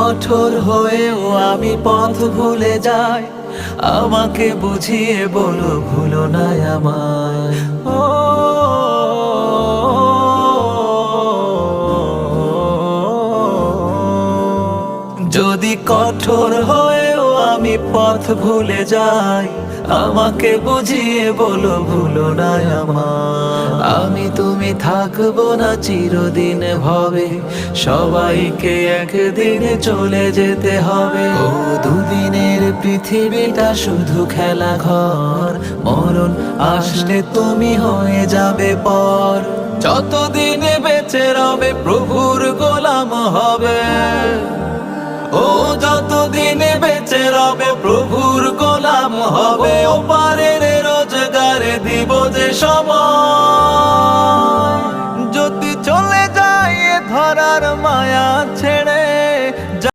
কঠোর হয়েও আমি পথ ভুলে যাই, আমাকে বুঝিয়ে বলো ভুলো না আমায়। ও যদি কঠোর হয়েও আমি পথ ভুলে যাই, আমাকে বুঝিয়ে বলো ভুলো না আমায়। আমি তুমি থাকবো না চিরদিন ভবে, সবাইকে একদিন চলে যেতে হবে। ও দুদিনের পৃথিবীটা শুধু খেলা ঘর, মরণ আসলে তুমি হয়ে যাবে পর। যতদিন বেঁচে রবে প্রভুর গোলাম হবে, ও যতদিন বেঁচে রবে প্রভুর গোলাম হবে। ও পারের রোজগারে দিব যে সময়, যদি চলে যায় এ ধরার মায়া